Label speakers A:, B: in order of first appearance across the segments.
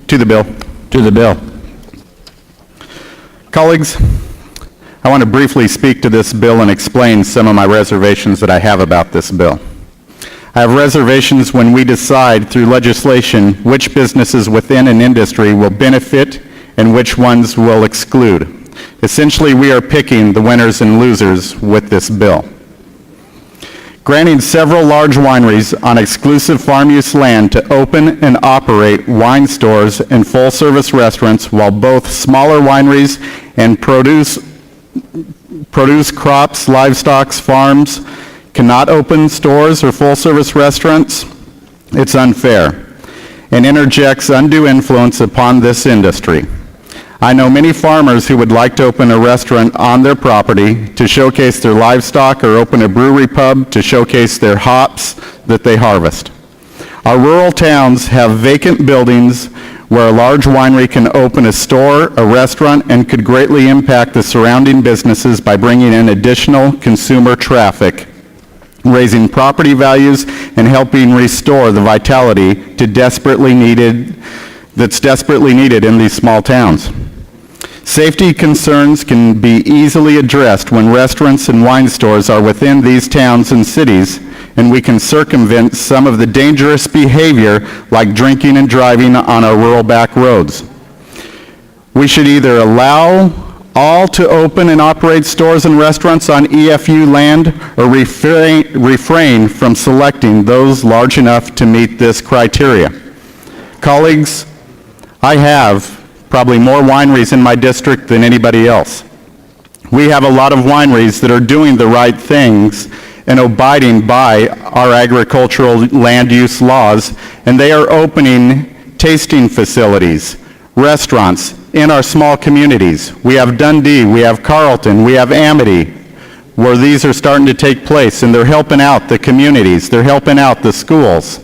A: To the bill.
B: To the bill.
A: Colleagues, I want to briefly speak to this bill and explain some of my reservations that I have about this bill. I have reservations when we decide through legislation which businesses within an industry will benefit and which ones will exclude. Essentially, we are picking the winners and losers with this bill. Granting several large wineries on exclusive farm use land to open and operate wine stores and full-service restaurants, while both smaller wineries and produce crops, livestock, farms cannot open stores or full-service restaurants, it's unfair and interjects undue influence upon this industry. I know many farmers who would like to open a restaurant on their property to showcase their livestock or open a brewery pub to showcase their hops that they harvest. Our rural towns have vacant buildings where a large winery can open a store, a restaurant, and could greatly impact the surrounding businesses by bringing in additional consumer traffic, raising property values, and helping restore the vitality that's desperately needed in these small towns. Safety concerns can be easily addressed when restaurants and wine stores are within these towns and cities, and we can circumvent some of the dangerous behavior like drinking and driving on our rural back roads. We should either allow all to open and operate stores and restaurants on EFU land or refrain from selecting those large enough to meet this criteria. Colleagues, I have probably more wineries in my district than anybody else. We have a lot of wineries that are doing the right things and abiding by our agricultural land use laws, and they are opening tasting facilities, restaurants in our small communities. We have Dundee, we have Carleton, we have Amity, where these are starting to take place, and they're helping out the communities, they're helping out the schools.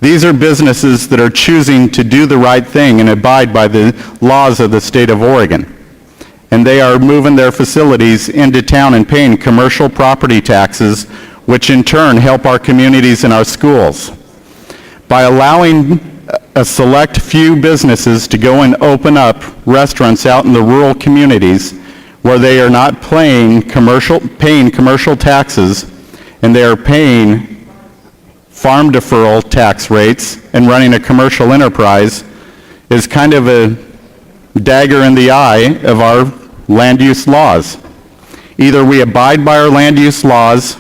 A: These are businesses that are choosing to do the right thing and abide by the laws of the state of Oregon. And they are moving their facilities into town and paying commercial property taxes, which in turn help our communities and our schools. By allowing a select few businesses to go and open up restaurants out in the rural communities where they are not paying commercial taxes, and they are paying farm deferral tax rates and running a commercial enterprise, is kind of a dagger in the eye of our land use laws. Either we abide by our land use laws,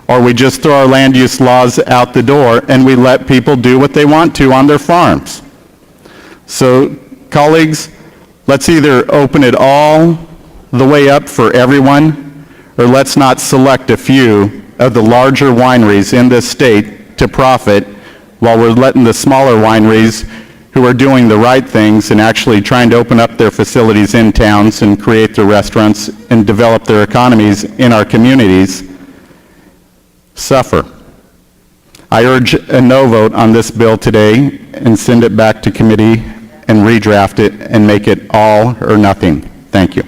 A: or we just throw our land use laws out the door and we let people do what they want to on their farms. So, colleagues, let's either open it all the way up for everyone, or let's not select a few of the larger wineries in this state to profit while we're letting the smaller wineries who are doing the right things and actually trying to open up their facilities in towns and create their restaurants and develop their economies in our communities suffer. I urge a no vote on this bill today and send it back to committee and redraft it and make it all or nothing. Thank you.